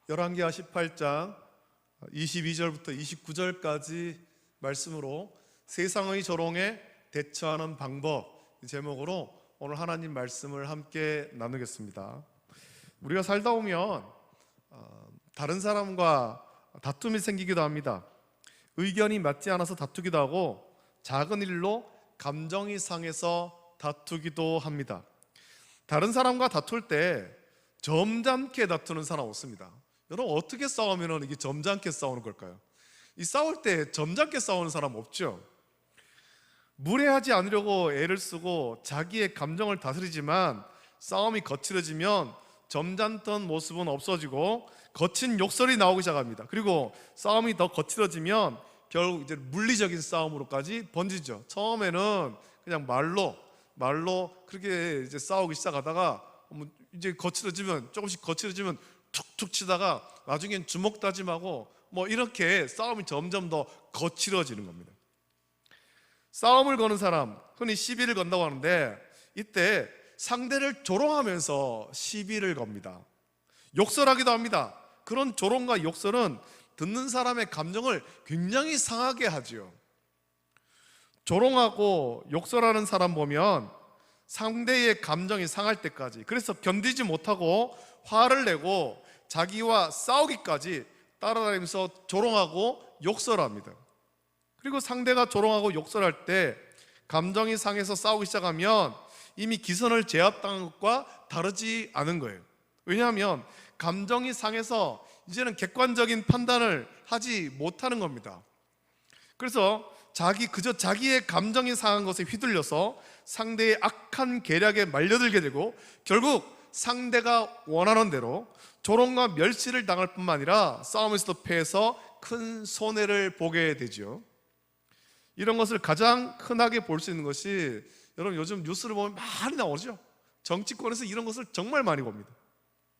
열왕기하 18장 22절부터 29절까지 말씀으로 세상의 조롱에 대처하는 방법 제목으로 오늘 하나님 말씀을 함께 나누겠습니다. 우리가 살다 보면 다른 사람과 다툼이 생기기도 합니다. 의견이 맞지 않아서 다투기도 하고 작은 일로 감정이 상해서 다투기도 합니다. 다른 사람과 다툴 때 점잖게 다투는 사람 없습니다. 여러분, 어떻게 싸우면 이게 점잖게 싸우는 걸까요? 이 싸울 때 점잖게 싸우는 사람 없죠. 무례하지 않으려고 애를 쓰고 자기의 감정을 다스리지만 싸움이 거칠어지면 점잖던 모습은 없어지고 거친 욕설이 나오기 시작합니다. 그리고 싸움이 더 거칠어지면 결국 이제 물리적인 싸움으로까지 번지죠. 처음에는 그냥 말로 그렇게 이제 싸우기 시작하다가 이제 조금씩 거칠어지면 툭툭 치다가 나중엔 주먹 다짐하고 이렇게 싸움이 점점 더 거칠어지는 겁니다. 싸움을 거는 사람, 흔히 시비를 건다고 하는데 이때 상대를 조롱하면서 시비를 겁니다. 욕설하기도 합니다. 그런 조롱과 욕설은 듣는 사람의 감정을 굉장히 상하게 하죠. 조롱하고 욕설하는 사람 보면 상대의 감정이 상할 때까지, 그래서 견디지 못하고 화를 내고 자기와 싸우기까지 따라다니면서 조롱하고 욕설합니다. 그리고 상대가 조롱하고 욕설할 때 감정이 상해서 싸우기 시작하면 이미 기선을 제압당한 것과 다르지 않은 거예요. 왜냐하면 감정이 상해서 이제는 객관적인 판단을 하지 못하는 겁니다. 그래서 그저 자기의 감정이 상한 것에 휘둘려서 상대의 악한 계략에 말려들게 되고 결국 상대가 원하는 대로 조롱과 멸시를 당할 뿐만 아니라 싸움에서도 패해서 큰 손해를 보게 되죠. 이런 것을 가장 흔하게 볼 수 있는 것이, 여러분 요즘 뉴스를 보면 많이 나오죠. 정치권에서 이런 것을 정말 많이 봅니다.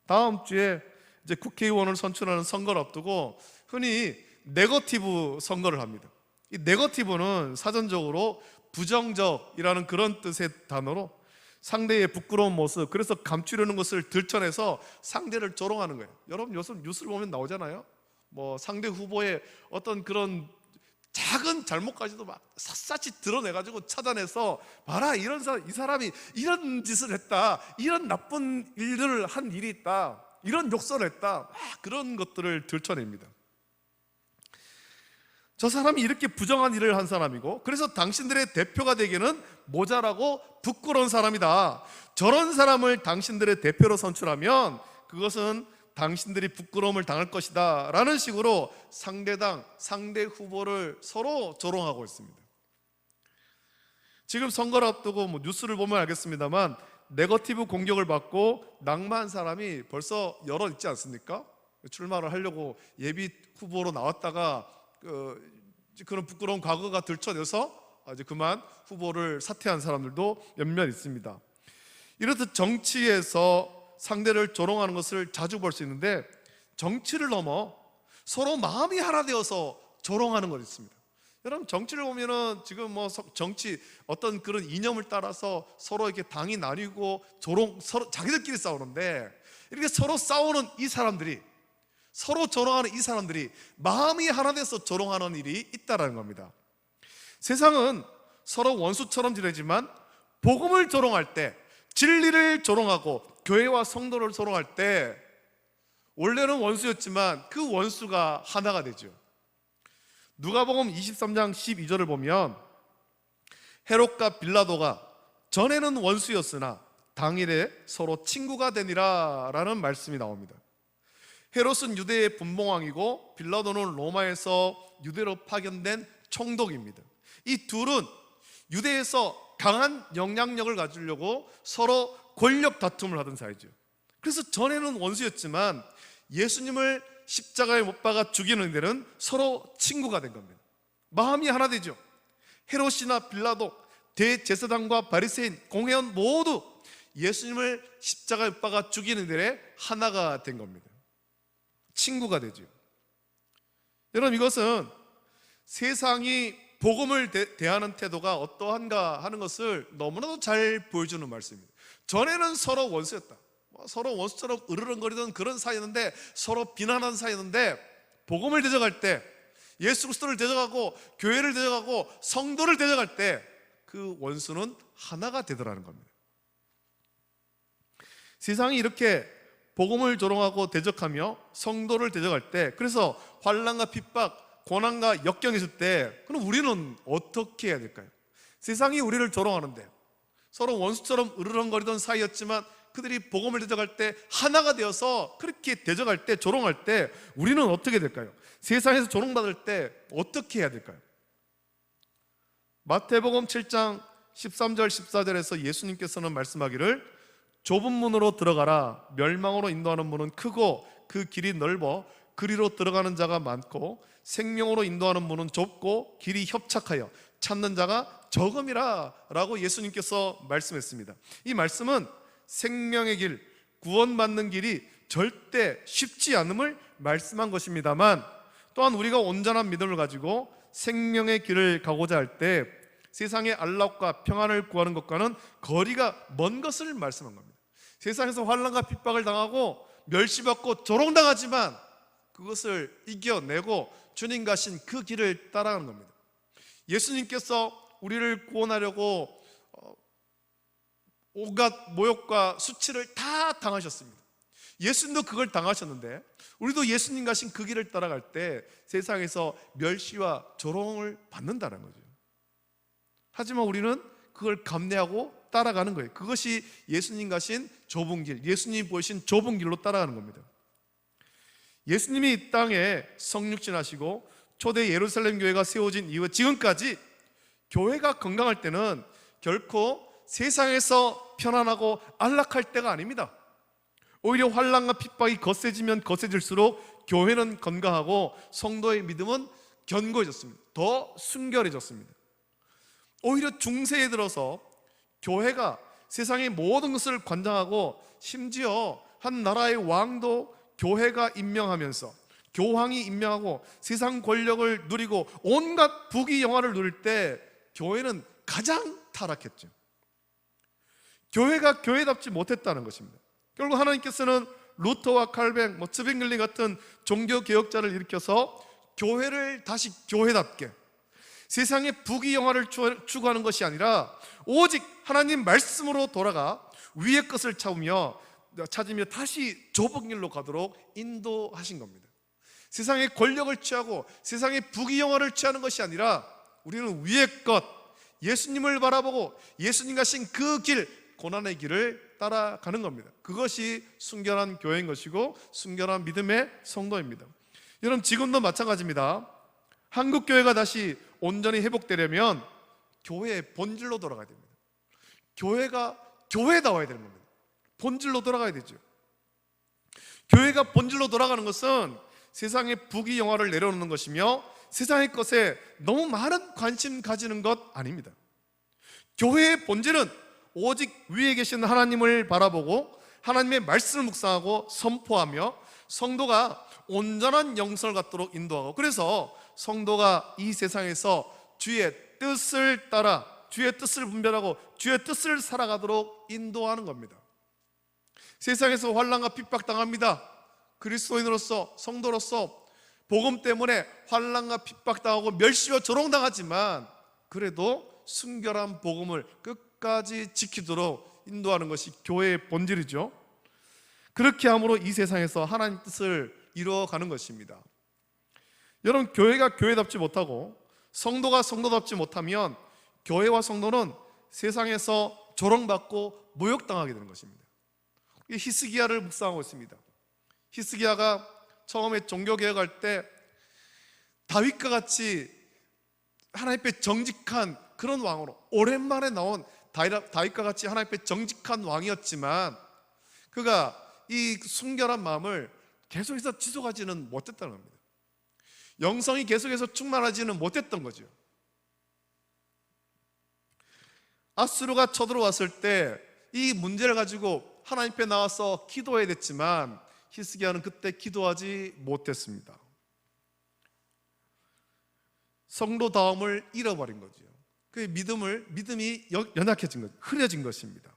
다음 주에 이제 국회의원을 선출하는 선거를 앞두고 흔히 네거티브 선거를 합니다. 이 네거티브는 사전적으로 부정적이라는 그런 뜻의 단어로 상대의 부끄러운 모습, 그래서 감추려는 것을 들춰내서 상대를 조롱하는 거예요. 여러분 요즘 뉴스를 보면 나오잖아요. 상대 후보의 어떤 그런 작은 잘못까지도 막 샅샅이 드러내가지고 찾아내서 봐라, 이 사람이 이런 짓을 했다, 이런 나쁜 일들을 한 일이 있다, 이런 욕설을 했다, 그런 것들을 들춰냅니다. 저 사람이 이렇게 부정한 일을 한 사람이고 그래서 당신들의 대표가 되기는 모자라고 부끄러운 사람이다. 저런 사람을 당신들의 대표로 선출하면 그것은 당신들이 부끄러움을 당할 것이다 라는 식으로 상대 후보를 서로 조롱하고 있습니다. 지금 선거를 앞두고 뉴스를 보면 알겠습니다만 네거티브 공격을 받고 낙마한 사람이 벌써 여러 있지 않습니까? 출마를 하려고 예비 후보로 나왔다가 그런 부끄러운 과거가 들춰내서 이제 그만 후보를 사퇴한 사람들도 몇몇 있습니다. 이렇듯 정치에서 상대를 조롱하는 것을 자주 볼 수 있는데 정치를 넘어 서로 마음이 하나 되어서 조롱하는 것이 있습니다. 여러분 정치를 보면은 지금 정치 어떤 그런 이념을 따라서 서로 이렇게 당이 나뉘고 서로 자기들끼리 싸우는데 이렇게 서로 싸우는 이 사람들이, 서로 조롱하는 이 사람들이 마음이 하나 돼서 조롱하는 일이 있다는 겁니다. 세상은 서로 원수처럼 지내지만 복음을 조롱할 때, 진리를 조롱하고 교회와 성도를 조롱할 때 원래는 원수였지만 그 원수가 하나가 되죠. 누가복음 23장 12절을 보면 헤롯과 빌라도가 전에는 원수였으나 당일에 서로 친구가 되니라 라는 말씀이 나옵니다. 헤롯은 유대의 분봉왕이고 빌라도는 로마에서 유대로 파견된 총독입니다. 이 둘은 유대에서 강한 영향력을 가지려고 서로 권력 다툼을 하던 사이죠. 그래서 전에는 원수였지만 예수님을 십자가에 못 박아 죽이는 데는 서로 친구가 된 겁니다. 마음이 하나 되죠. 헤롯이나 빌라도, 대제사장과 바리새인, 공회원 모두 예수님을 십자가에 못 박아 죽이는 데에 하나가 된 겁니다. 친구가 되죠. 여러분 이것은 세상이 복음을 대하는 태도가 어떠한가 하는 것을 너무나도 잘 보여주는 말씀입니다. 전에는 서로 원수였다. 서로 원수처럼 으르렁거리던 그런 사이였는데, 서로 비난하는 사이였는데, 복음을 대적할 때, 예수 그리스도를 대적하고 교회를 대적하고 성도를 대적할 때 그 원수는 하나가 되더라는 겁니다. 세상이 이렇게 복음을 조롱하고 대적하며 성도를 대적할 때, 그래서 환난과 핍박, 고난과 역경이 있을 때, 그럼 우리는 어떻게 해야 될까요? 세상이 우리를 조롱하는데, 서로 원수처럼 으르렁거리던 사이였지만 그들이 복음을 대적할 때 하나가 되어서 그렇게 대적할 때, 조롱할 때 우리는 어떻게 될까요? 세상에서 조롱받을 때 어떻게 해야 될까요? 마태복음 7장 13절 14절에서 예수님께서는 말씀하기를, 좁은 문으로 들어가라. 멸망으로 인도하는 문은 크고 그 길이 넓어 그리로 들어가는 자가 많고, 생명으로 인도하는 문은 좁고 길이 협착하여 찾는 자가 적음이라 라고 예수님께서 말씀했습니다. 이 말씀은 생명의 길, 구원받는 길이 절대 쉽지 않음을 말씀한 것입니다만, 또한 우리가 온전한 믿음을 가지고 생명의 길을 가고자 할 때 세상의 안락과 평안을 구하는 것과는 거리가 먼 것을 말씀한 겁니다. 세상에서 환난과 핍박을 당하고 멸시받고 조롱당하지만 그것을 이겨내고 주님 가신 그 길을 따라가는 겁니다. 예수님께서 우리를 구원하려고 온갖 모욕과 수치를 다 당하셨습니다. 예수님도 그걸 당하셨는데, 우리도 예수님 가신 그 길을 따라갈 때 세상에서 멸시와 조롱을 받는다는 거죠. 하지만 우리는 그걸 감내하고 따라가는 거예요. 그것이 예수님 가신 좁은 길, 예수님이 보이신 좁은 길로 따라가는 겁니다. 예수님이 이 땅에 성육신하시고 초대 예루살렘 교회가 세워진 이후 지금까지 교회가 건강할 때는 결코 세상에서 편안하고 안락할 때가 아닙니다. 오히려 환난과 핍박이 거세지면 거세질수록 교회는 건강하고 성도의 믿음은 견고해졌습니다. 더 순결해졌습니다. 오히려 중세에 들어서 교회가 세상의 모든 것을 관장하고, 심지어 한 나라의 왕도 교회가 임명하면서, 교황이 임명하고 세상 권력을 누리고 온갖 부귀 영화를 누릴 때 교회는 가장 타락했죠. 교회가 교회답지 못했다는 것입니다. 결국 하나님께서는 루터와 칼뱅, 츠빙글리 같은 종교 개혁자를 일으켜서 교회를 다시 교회답게, 세상의 부귀 영화를 추구하는 것이 아니라 오직 하나님 말씀으로 돌아가 위의 것을 찾으며 다시 좁은 길로 가도록 인도하신 겁니다. 세상의 권력을 취하고 세상의 부귀 영화를 취하는 것이 아니라 우리는 위의 것, 예수님을 바라보고 예수님 가신 그 길, 고난의 길을 따라가는 겁니다. 그것이 순결한 교회인 것이고 순결한 믿음의 성도입니다. 여러분, 지금도 마찬가지입니다. 한국 교회가 다시 온전히 회복되려면 교회의 본질로 돌아가야 됩니다. 교회가 교회다워야 되는 겁니다. 본질로 돌아가야 되죠. 교회가 본질로 돌아가는 것은 세상의 부귀 영화를 내려놓는 것이며 세상의 것에 너무 많은 관심 가지는 것 아닙니다. 교회의 본질은 오직 위에 계신 하나님을 바라보고 하나님의 말씀을 묵상하고 선포하며 성도가 온전한 영성을 갖도록 인도하고, 그래서 성도가 이 세상에서 주의 뜻을 따라 주의 뜻을 분별하고 주의 뜻을 살아가도록 인도하는 겁니다. 세상에서 환난과 핍박당합니다. 그리스도인으로서, 성도로서 복음 때문에 환난과 핍박당하고 멸시와 조롱당하지만 그래도 순결한 복음을 끝까지 지키도록 인도하는 것이 교회의 본질이죠. 그렇게 함으로 이 세상에서 하나님 뜻을 이루어가는 것입니다. 여러분, 교회가 교회답지 못하고 성도가 성도답지 못하면 교회와 성도는 세상에서 조롱받고 모욕당하게 되는 것입니다. 히스기야를 묵상하고 있습니다. 히스기야가 처음에 종교개혁할 때 다윗과 같이 하나님 앞에 정직한 그런 왕으로, 오랜만에 나온 다윗과 같이 하나님 앞에 정직한 왕이었지만 그가 이 순결한 마음을 계속해서 지속하지는 못했다는 겁니다. 영성이 계속해서 충만하지는 못했던 거죠. 아수르가 쳐들어왔을 때 이 문제를 가지고 하나님 앞에 나와서 기도해야 됐지만 히스기야는 그때 기도하지 못했습니다. 성도다움을 잃어버린 거죠. 그 믿음이 연약해진 거죠. 흐려진 것입니다.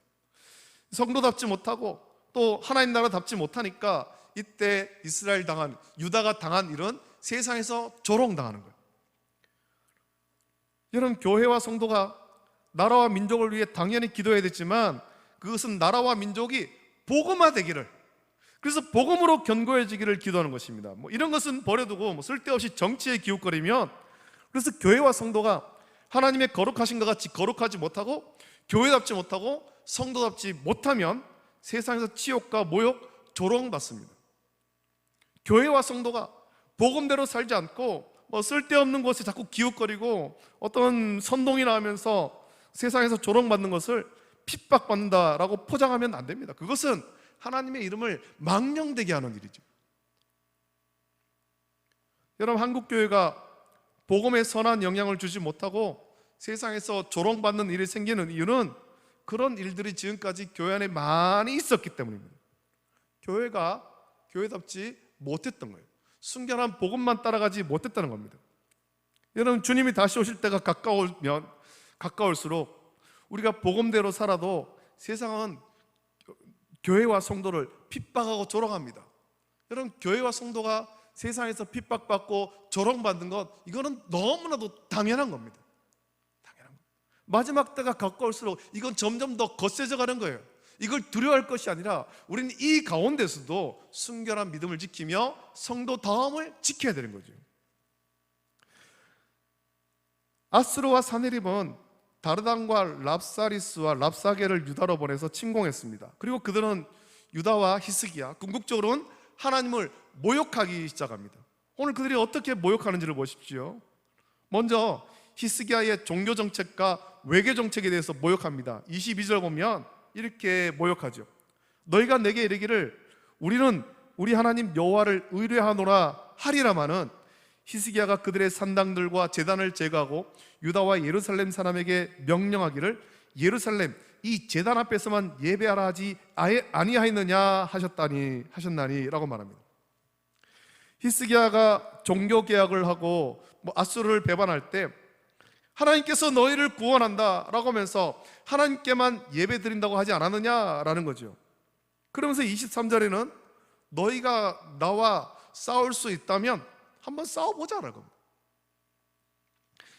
성도답지 못하고 또 하나님 나라답지 못하니까 이때 이스라엘 당한, 유다가 당한 일은 세상에서 조롱당하는 거예요. 여러분, 교회와 성도가 나라와 민족을 위해 당연히 기도해야 되지만 그것은 나라와 민족이 복음화되기를, 그래서 복음으로 견고해지기를 기도하는 것입니다. 이런 것은 버려두고 쓸데없이 정치에 기웃거리면, 그래서 교회와 성도가 하나님의 거룩하신 것 같이 거룩하지 못하고 교회답지 못하고 성도답지 못하면 세상에서 치욕과 모욕, 조롱받습니다. 교회와 성도가 복음대로 살지 않고 쓸데없는 곳에 자꾸 기웃거리고 어떤 선동이나 하면서 세상에서 조롱받는 것을 핍박받는다라고 포장하면 안 됩니다. 그것은 하나님의 이름을 망령되게 하는 일이죠. 여러분, 한국교회가 복음에 선한 영향을 주지 못하고 세상에서 조롱받는 일이 생기는 이유는 그런 일들이 지금까지 교회 안에 많이 있었기 때문입니다. 교회가 교회답지 못했던 거예요. 순결한 복음만 따라가지 못했다는 겁니다. 여러분, 주님이 다시 오실 때가 가까울수록 우리가 복음대로 살아도 세상은 교회와 성도를 핍박하고 조롱합니다. 여러분, 교회와 성도가 세상에서 핍박받고 조롱받는 것, 이거는 너무나도 당연한 겁니다. 당연한 겁니다. 마지막 때가 가까울수록 이건 점점 더 거세져 가는 거예요. 이걸 두려워할 것이 아니라 우리는 이 가운데서도 순결한 믿음을 지키며 성도다움을 지켜야 되는 거죠. 아스로와 사네립은 다르단과 랍사리스와 랍사게를 유다로 보내서 침공했습니다. 그리고 그들은 유다와 히스기야, 궁극적으로는 하나님을 모욕하기 시작합니다. 오늘 그들이 어떻게 모욕하는지를 보십시오. 먼저 히스기야의 종교 정책과 외교 정책에 대해서 모욕합니다. 22절 보면 이렇게 모욕하죠. 너희가 내게 이르기를 우리는 우리 하나님 여호와를 의뢰하노라 하리라마는 히스기야가 그들의 산당들과 제단을 제거하고 유다와 예루살렘 사람에게 명령하기를 예루살렘 이 제단 앞에서만 예배하라 하지 아니하였느냐 하셨나니 라고 말합니다. 히스기야가 종교 개혁을 하고 아수르를 배반할 때 하나님께서 너희를 구원한다 라고 하면서 하나님께만 예배 드린다고 하지 않았느냐라는 거죠. 그러면서 23절에는 너희가 나와 싸울 수 있다면 한번 싸워보자라는 겁니다.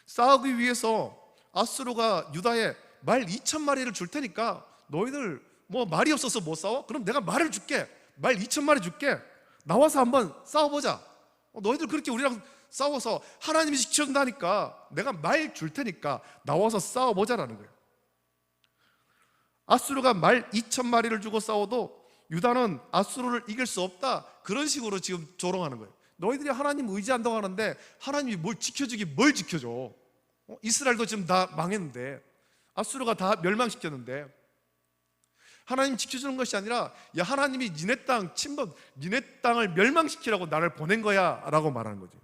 싸우기 위해서 아수르가 유다에 말 2,000마리를 줄 테니까 너희들 말이 없어서 못 싸워? 그럼 내가 말을 줄게. 말 2,000마리 줄게. 나와서 한번 싸워보자. 너희들 그렇게 우리랑 싸워서 하나님이 지켜준다니까 내가 말 줄 테니까 나와서 싸워보자라는 거예요. 아수르가 말 2,000마리를 주고 싸워도 유다는 아수르를 이길 수 없다, 그런 식으로 지금 조롱하는 거예요. 너희들이 하나님 의지한다고 하는데 하나님이 뭘 지켜주기, 뭘 지켜줘? 이스라엘도 지금 다 망했는데, 아수르가 다 멸망시켰는데 하나님 지켜주는 것이 아니라 야, 하나님이 니네 땅 침범, 니네 땅을 멸망시키라고 나를 보낸 거야 라고 말하는 거죠.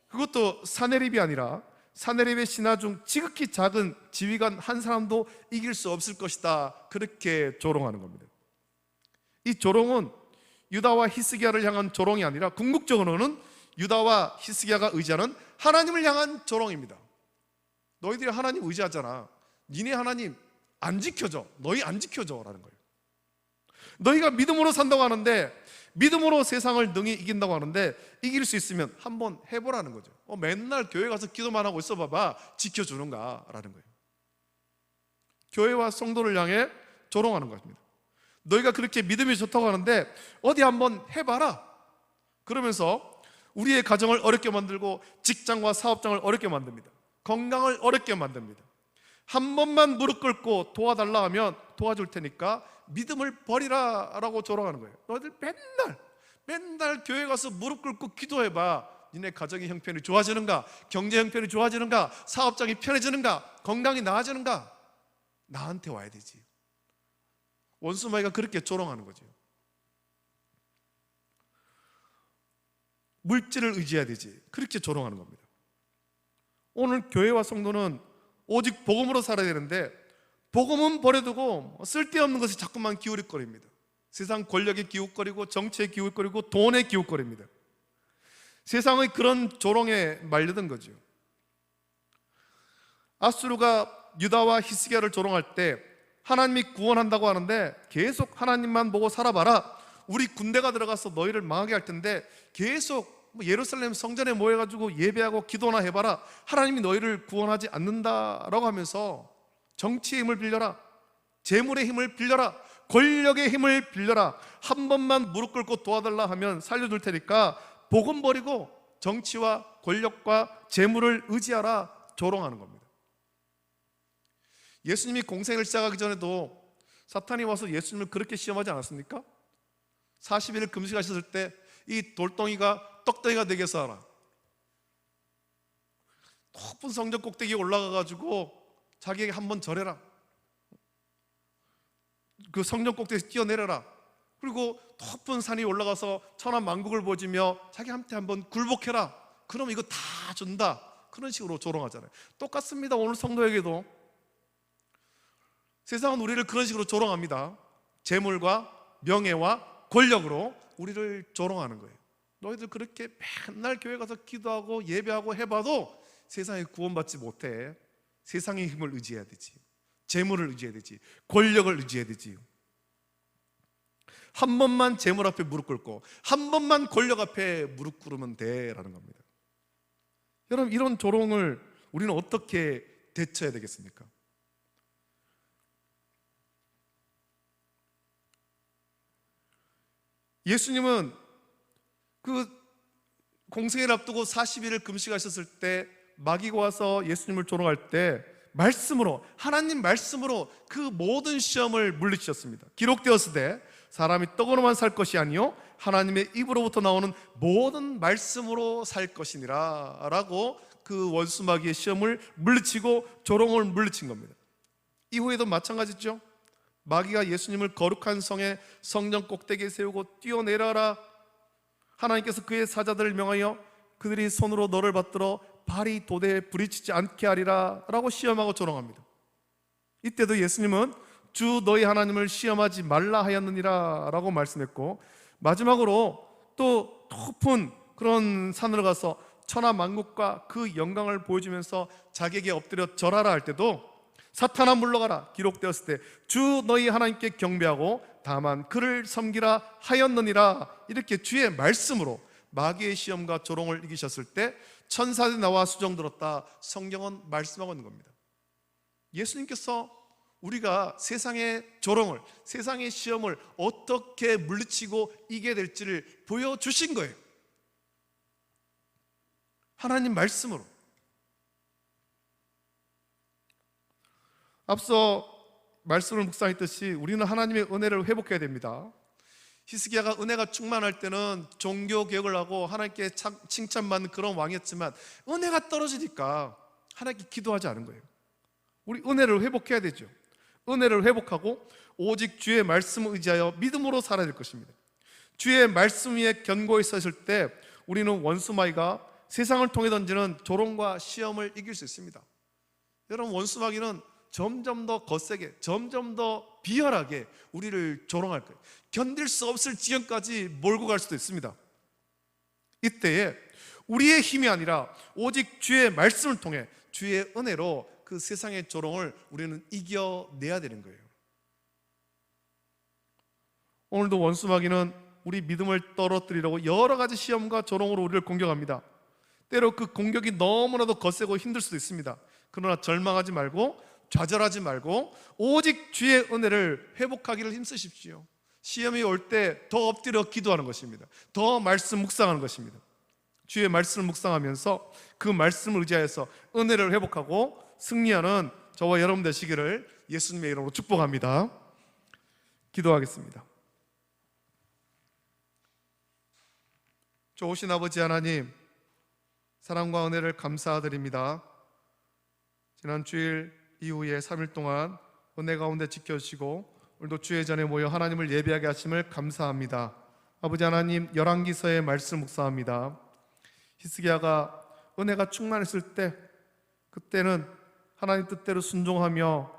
그것도 사네립이 아니라 사네립의 신하 중 지극히 작은 지휘관 한 사람도 이길 수 없을 것이다, 그렇게 조롱하는 겁니다. 이 조롱은 유다와 히스기야를 향한 조롱이 아니라 궁극적으로는 유다와 히스기야가 의지하는 하나님을 향한 조롱입니다. 너희들이 하나님 의지하잖아. 니네 하나님 안 지켜줘. 너희 안 지켜줘 라는 거예요. 너희가 믿음으로 산다고 하는데, 믿음으로 세상을 능히 이긴다고 하는데 이길 수 있으면 한번 해보라는 거죠. 맨날 교회 가서 기도만 하고 있어 봐봐 지켜주는가 라는 거예요. 교회와 성도를 향해 조롱하는 것입니다. 너희가 그렇게 믿음이 좋다고 하는데 어디 한번 해봐라. 그러면서 우리의 가정을 어렵게 만들고 직장과 사업장을 어렵게 만듭니다. 건강을 어렵게 만듭니다. 한 번만 무릎 꿇고 도와달라 하면 도와줄 테니까 믿음을 버리라 라고 조롱하는 거예요. 너희들 맨날 교회 가서 무릎 꿇고 기도해봐. 니네 가정의 형편이 좋아지는가? 경제 형편이 좋아지는가? 사업장이 편해지는가? 건강이 나아지는가? 나한테 와야 되지. 원수마귀가 그렇게 조롱하는 거죠. 물질을 의지해야 되지, 그렇게 조롱하는 겁니다. 오늘 교회와 성도는 오직 복음으로 살아야 되는데 복음은 버려두고 쓸데없는 것에 자꾸만 기웃거립니다. 세상 권력에 기웃거리고 정치에 기웃거리고 돈에 기웃거립니다. 세상의 그런 조롱에 말려든 거죠. 아수르가 유다와 히스기야를 조롱할 때 하나님이 구원한다고 하는데 계속 하나님만 보고 살아봐라, 우리 군대가 들어가서 너희를 망하게 할 텐데 계속 예루살렘 성전에 모여가지고 예배하고 기도나 해봐라, 하나님이 너희를 구원하지 않는다라고 하면서 정치의 힘을 빌려라, 재물의 힘을 빌려라, 권력의 힘을 빌려라, 한 번만 무릎 꿇고 도와달라 하면 살려줄 테니까 복음 버리고 정치와 권력과 재물을 의지하라, 조롱하는 겁니다. 예수님이 공생을 시작하기 전에도 사탄이 와서 예수님을 그렇게 시험하지 않았습니까? 40일을 금식하셨을 때 이 돌덩이가 떡덩이가 되게 해서 하라, 높은 성전 꼭대기에 올라가가지고 자기에게 한번 절해라, 그 성전 꼭대기에서 뛰어내려라, 그리고 높은 산에 올라가서 천하 만국을 보지며 자기한테 한번 굴복해라, 그럼 이거 다 준다, 그런 식으로 조롱하잖아요. 똑같습니다. 오늘 성도에게도 세상은 우리를 그런 식으로 조롱합니다. 재물과 명예와 권력으로 우리를 조롱하는 거예요. 너희들 그렇게 맨날 교회 가서 기도하고 예배하고 해봐도 세상에 구원받지 못해. 세상의 힘을 의지해야 되지, 재물을 의지해야 되지, 권력을 의지해야 되지. 한 번만 재물 앞에 무릎 꿇고 한 번만 권력 앞에 무릎 꿇으면 돼라는 겁니다. 여러분, 이런 조롱을 우리는 어떻게 대처해야 되겠습니까? 예수님은 그 공생애를 앞두고 40일을 금식하셨을 때 마귀가 와서 예수님을 조롱할 때 말씀으로, 하나님 말씀으로 그 모든 시험을 물리치셨습니다. 기록되었으되 사람이 떡으로만 살 것이 아니요 하나님의 입으로부터 나오는 모든 말씀으로 살 것이니라 라고 그 원수 마귀의 시험을 물리치고 조롱을 물리친 겁니다. 이후에도 마찬가지죠. 마귀가 예수님을 거룩한 성의 성전 꼭대기에 세우고 뛰어내려라, 하나님께서 그의 사자들을 명하여 그들이 손으로 너를 받들어 발이 도대에 부딪히지 않게 하리라 라고 시험하고 조롱합니다. 이때도 예수님은 주 너희 하나님을 시험하지 말라 하였느니라 라고 말씀했고, 마지막으로 또 높은 그런 산으로 가서 천하 만국과 그 영광을 보여주면서 자기에게 엎드려 절하라 할 때도 사탄아 물러가라, 기록되었을 때 주 너희 하나님께 경배하고 다만 그를 섬기라 하였느니라, 이렇게 주의 말씀으로 마귀의 시험과 조롱을 이기셨을 때 천사들이 나와 수정 들었다, 성경은 말씀하고 있는 겁니다. 예수님께서 우리가 세상의 조롱을, 세상의 시험을 어떻게 물리치고 이겨야 될지를 보여주신 거예요. 하나님 말씀으로. 앞서 말씀을 묵상했듯이 우리는 하나님의 은혜를 회복해야 됩니다. 히스기야가 은혜가 충만할 때는 종교개혁을 하고 하나님께 칭찬받는 그런 왕이었지만 은혜가 떨어지니까 하나님께 기도하지 않은 거예요. 우리 은혜를 회복해야 되죠. 은혜를 회복하고 오직 주의 말씀을 의지하여 믿음으로 살아야 될 것입니다. 주의 말씀 위에 견고히 섰을 때 우리는 원수마귀가 세상을 통해 던지는 조롱과 시험을 이길 수 있습니다. 여러분, 원수마귀는 점점 더 거세게, 점점 더 비열하게 우리를 조롱할 거예요. 견딜 수 없을 지경까지 몰고 갈 수도 있습니다. 이때에 우리의 힘이 아니라 오직 주의 말씀을 통해 주의 은혜로 그 세상의 조롱을 우리는 이겨내야 되는 거예요. 오늘도 원수마귀는 우리 믿음을 떨어뜨리려고 여러 가지 시험과 조롱으로 우리를 공격합니다. 때로 그 공격이 너무나도 거세고 힘들 수도 있습니다. 그러나 절망하지 말고 좌절하지 말고 오직 주의 은혜를 회복하기를 힘쓰십시오. 시험이 올 때 더 엎드려 기도하는 것입니다. 더 말씀 묵상하는 것입니다. 주의 말씀을 묵상하면서 그 말씀을 의지하여서 은혜를 회복하고 승리하는 저와 여러분 되시기를 예수님의 이름으로 축복합니다. 기도하겠습니다. 좋으신 아버지 하나님, 사랑과 은혜를 감사드립니다. 지난 주일 이후에 3일 동안 은혜 가운데 지켜주시고 오늘도 주의 전에 모여 하나님을 예배하게 하심을 감사합니다. 아버지 하나님, 열왕기서의 말씀 묵상합니다. 히스기야가 은혜가 충만했을 때, 그때는 하나님 뜻대로 순종하며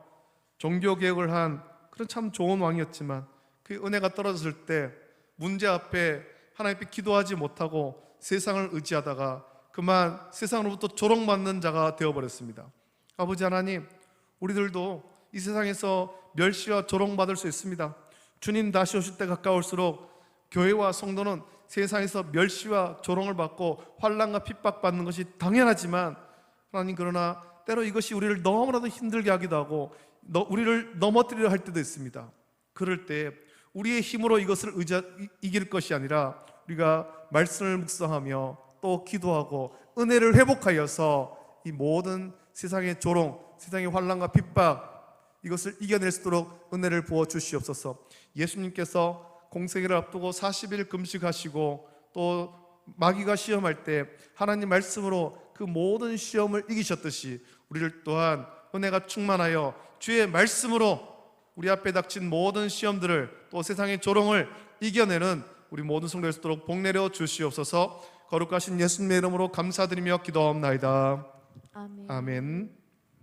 종교개혁을 한 그런 참 좋은 왕이었지만 그 은혜가 떨어졌을 때 문제 앞에 하나님께 기도하지 못하고 세상을 의지하다가 그만 세상으로부터 조롱받는 자가 되어버렸습니다. 아버지 하나님, 우리들도 이 세상에서 멸시와 조롱받을 수 있습니다. 주님 다시 오실 때 가까울수록 교회와 성도는 세상에서 멸시와 조롱을 받고 환난과 핍박받는 것이 당연하지만, 하나님, 그러나 때로 이것이 우리를 너무나도 힘들게 하기도 하고 우리를 넘어뜨리려 할 때도 있습니다. 그럴 때 우리의 힘으로 이것을 이길 것이 아니라 우리가 말씀을 묵상하며 또 기도하고 은혜를 회복하여서 이 모든 세상의 조롱, 세상의 환난과 핍박, 이것을 이겨낼 수 있도록 은혜를 부어 주시옵소서. 예수님께서 공생애를 앞두고 40일 금식하시고 또 마귀가 시험할 때 하나님 말씀으로 그 모든 시험을 이기셨듯이 우리를 또한 은혜가 충만하여 주의 말씀으로 우리 앞에 닥친 모든 시험들을, 또 세상의 조롱을 이겨내는 우리 모든 성도들 수 있도록 복내려 주시옵소서. 거룩하신 예수님의 이름으로 감사드리며 기도하옵나이다. 아멘. 아멘.